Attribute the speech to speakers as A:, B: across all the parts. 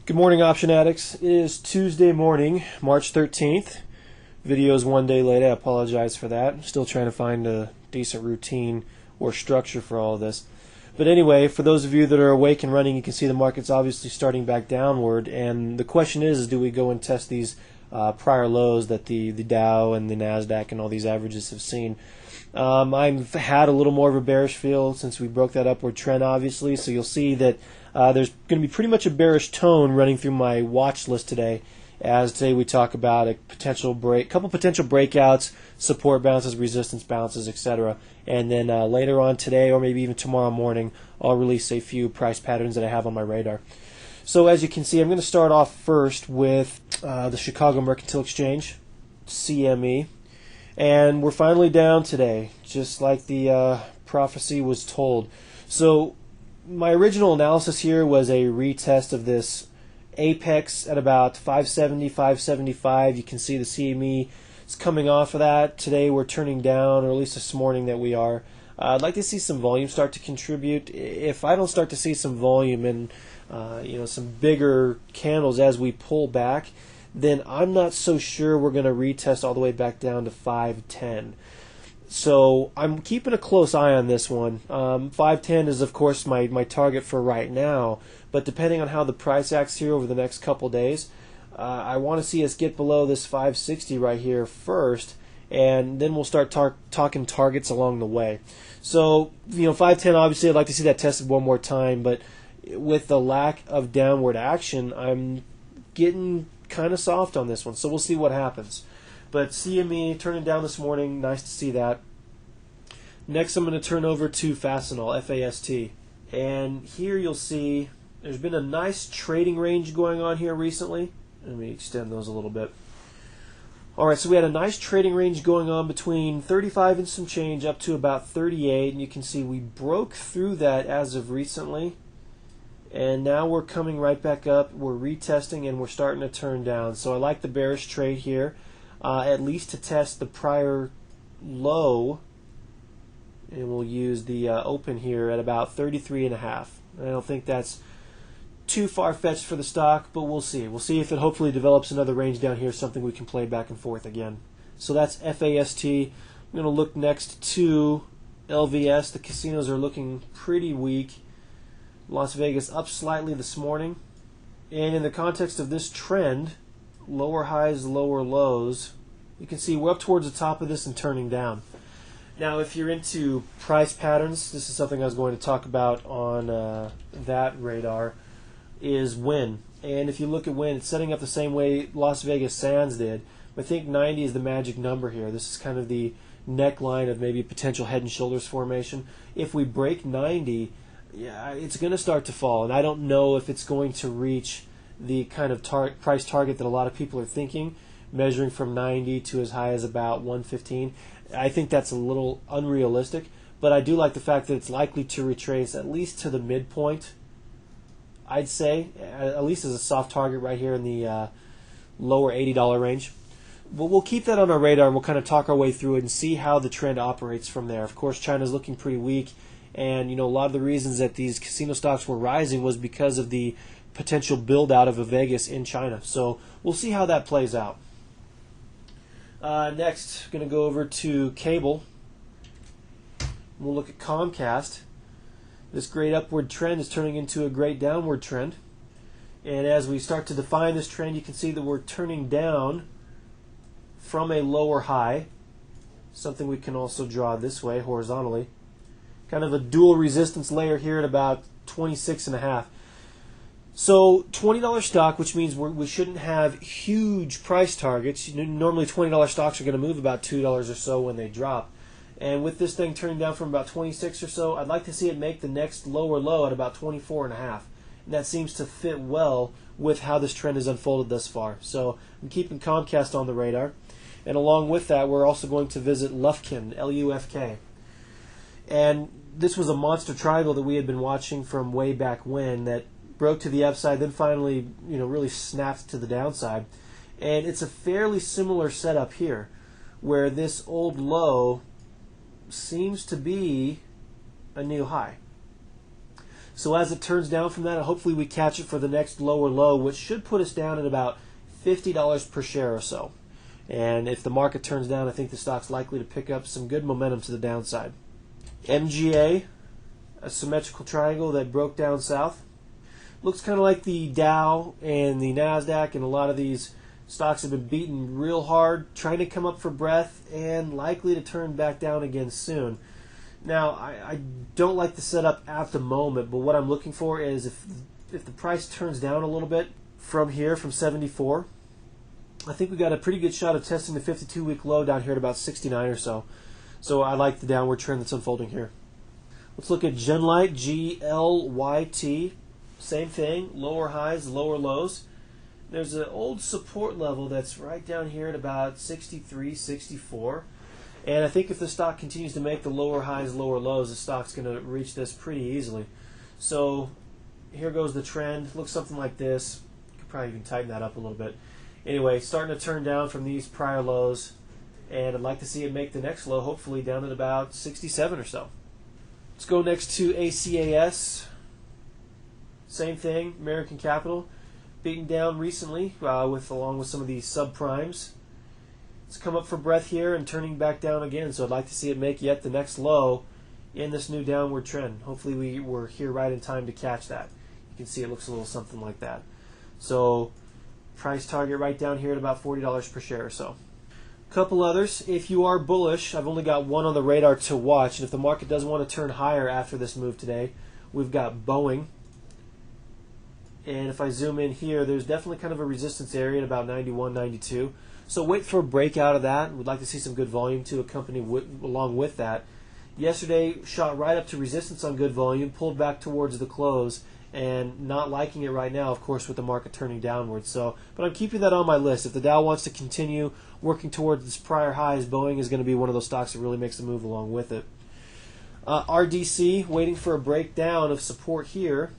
A: Good morning, option addicts. It is Tuesday morning, March 13th. Video's one day late. I apologize for that. I'm still trying to find a decent routine or structure for all of this. But anyway, for those of you that are awake and running, you can see the market's obviously starting back downward. And the question is do we go and test these prior lows that the Dow and the NASDAQ and all these averages have seen? I've had a little more of a bearish feel since we broke that upward trend, obviously. So you'll see that there's going to be pretty much a bearish tone running through my watch list today, as today we talk about a potential couple potential breakouts, support bounces, resistance bounces, etc. And then later on today, or maybe even tomorrow morning, I'll release a few price patterns that I have on my radar. So as you can see, I'm going to start off first with the Chicago Mercantile Exchange, CME. And we're finally down today, just like the prophecy was told. So my original analysis here was a retest of this apex at about 570, 575. You can see the CME is coming off of that. Today we're turning down, or at least this morning that we are. I'd like to see some volume start to contribute. If I don't start to see some volume and some bigger candles as we pull back, then I'm not so sure we're going to retest all the way back down to 510. So I'm keeping a close eye on this one. 510 is, of course, my target for right now, but depending on how the price acts here over the next couple days, I want to see us get below this 560 right here first, and then we'll start talking targets along the way. So, 510, obviously, I'd like to see that tested one more time, but with the lack of downward action, I'm getting kind of soft on this one, so we'll see what happens. But CME turning down this morning, nice to see that. Next, I'm going to turn over to Fastenal, FAST, and here you'll see there's been a nice trading range going on here recently. Let me extend those a little bit. Alright, so we had a nice trading range going on between 35 and some change up to about 38, and you can see we broke through that as of recently. And now we're coming right back up, we're retesting, and we're starting to turn down. So I like the bearish trade here, at least to test the prior low. And we'll use the open here at about 33.5. I don't think that's too far-fetched for the stock, but we'll see. We'll see if it hopefully develops another range down here, something we can play back and forth again. So that's FAST. I'm going to look next to LVS. The casinos are looking pretty weak. Las Vegas up slightly this morning. And in the context of this trend, lower highs, lower lows, you can see we're up towards the top of this and turning down. Now, if you're into price patterns, this is something I was going to talk about on that radar, is WIN. And if you look at WIN, it's setting up the same way Las Vegas Sands did. I think 90 is the magic number here. This is kind of the neckline of maybe a potential head and shoulders formation. If we break 90, yeah, it's going to start to fall, and I don't know if it's going to reach the kind of price target that a lot of people are thinking, measuring from 90 to as high as about 115. I think that's a little unrealistic, but I do like the fact that it's likely to retrace at least to the midpoint, I'd say, at least as a soft target right here in the lower $80 range. But we'll keep that on our radar, and we'll kind of talk our way through it and see how the trend operates from there. Of course, China's looking pretty weak. And, a lot of the reasons that these casino stocks were rising was because of the potential build-out of a Vegas in China. So we'll see how that plays out. Next, going to go over to cable. We'll look at Comcast. This great upward trend is turning into a great downward trend. And as we start to define this trend, you can see that we're turning down from a lower high, something we can also draw this way horizontally. Kind of a dual resistance layer here at about 26.5. So $20 stock, which means we shouldn't have huge price targets. Normally $20 stocks are going to move about $2 or so when they drop. And with this thing turning down from about 26 or so, I'd like to see it make the next lower low at about 24.5. And that seems to fit well with how this trend has unfolded thus far. So I'm keeping Comcast on the radar. And along with that, we're also going to visit Lufkin, L-U-F-K. And this was a monster triangle that we had been watching from way back when that broke to the upside, then finally, really snapped to the downside. And it's a fairly similar setup here, where this old low seems to be a new high. So as it turns down from that, hopefully we catch it for the next lower low, which should put us down at about $50 per share or so. And if the market turns down, I think the stock's likely to pick up some good momentum to the downside. MGA, a symmetrical triangle that broke down south. Looks kind of like the Dow and the NASDAQ, and a lot of these stocks have been beaten real hard, trying to come up for breath, and likely to turn back down again soon. Now, I don't like the setup at the moment, but what I'm looking for is if the price turns down a little bit from here, from 74, I think we got a pretty good shot of testing the 52-week low down here at about 69 or so. So I like the downward trend that's unfolding here. Let's look at Genlyte, GLYT. Same thing, lower highs, lower lows. There's an old support level that's right down here at about 63, 64. And I think if the stock continues to make the lower highs, lower lows, the stock's going to reach this pretty easily. So here goes the trend. Looks something like this. Could probably even tighten that up a little bit. Anyway, starting to turn down from these prior lows. And I'd like to see it make the next low, hopefully down at about 67 or so. Let's go next to ACAS. Same thing, American Capital, beaten down recently along with some of these subprimes. It's come up for breath here and turning back down again, so I'd like to see it make yet the next low in this new downward trend. Hopefully we were here right in time to catch that. You can see it looks a little something like that. So price target right down here at about $40 per share or so. Couple others. If you are bullish, I've only got one on the radar to watch, and if the market does want to turn higher after this move today, we've got Boeing. And if I zoom in here, there's definitely kind of a resistance area at about 91, 92. So wait for a breakout of that. We'd like to see some good volume to accompany along with that. Yesterday, shot right up to resistance on good volume, pulled back towards the close, and not liking it right now, of course, with the market turning downwards. But I'm keeping that on my list. If the Dow wants to continue working towards its prior highs, Boeing is going to be one of those stocks that really makes a move along with it. RDC, waiting for a breakdown of support here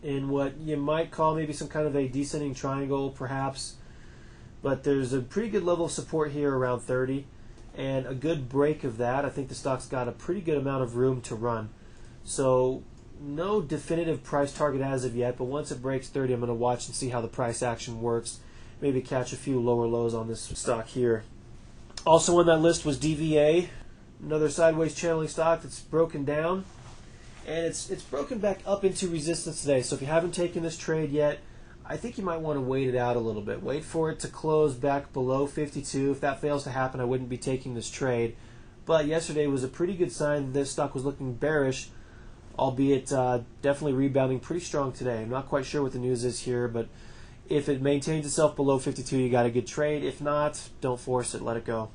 A: in what you might call maybe some kind of a descending triangle, perhaps. But there's a pretty good level of support here around 30, and a good break of that. I think the stock's got a pretty good amount of room to run. So no definitive price target as of yet, but once it breaks 30, I'm going to watch and see how the price action works. Maybe catch a few lower lows on this stock here. Also on that list was DVA, another sideways channeling stock that's broken down. And it's broken back up into resistance today. So if you haven't taken this trade yet, I think you might want to wait it out a little bit. Wait for it to close back below 52. If that fails to happen, I wouldn't be taking this trade. But yesterday was a pretty good sign that this stock was looking bearish, albeit definitely rebounding pretty strong today. I'm not quite sure what the news is here, but if it maintains itself below 52, you got a good trade. If not, don't force it. Let it go.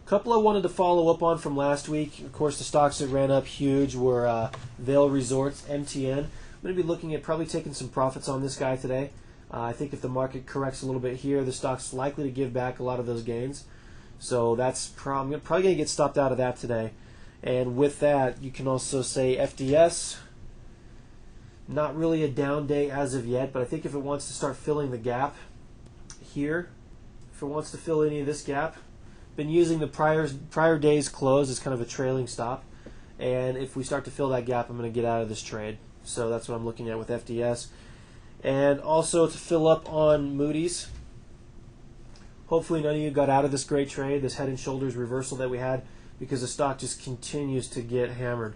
A: Couple I wanted to follow up on from last week. Of course, the stocks that ran up huge were Vail Resorts, MTN. I'm going to be looking at probably taking some profits on this guy today. I think if the market corrects a little bit here, the stock's likely to give back a lot of those gains. So that's I'm probably going to get stopped out of that today. And with that, you can also say FDS. Not really a down day as of yet, but I think if it wants to start filling the gap here, if it wants to fill any of this gap, been using the prior day's close as kind of a trailing stop, and if we start to fill that gap, I'm going to get out of this trade. So that's what I'm looking at with FDS. And also to fill up on Moody's. Hopefully none of you got out of this great trade, this head and shoulders reversal that we had, because the stock just continues to get hammered.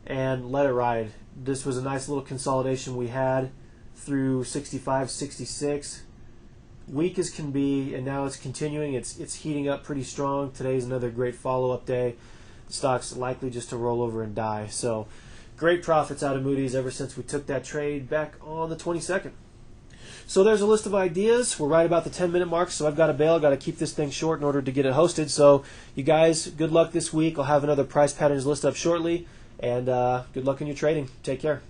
A: And let it ride. This was a nice little consolidation we had through 65, 66. Weak as can be, and now it's continuing. It's heating up pretty strong. Today's another great follow-up day. The stock's likely just to roll over and die. So great profits out of Moody's ever since we took that trade back on the 22nd. So there's a list of ideas. We're right about the 10-minute mark, so I've got to bail. I've got to keep this thing short in order to get it hosted. So you guys, good luck this week. I'll have another price patterns list up shortly, and good luck in your trading. Take care.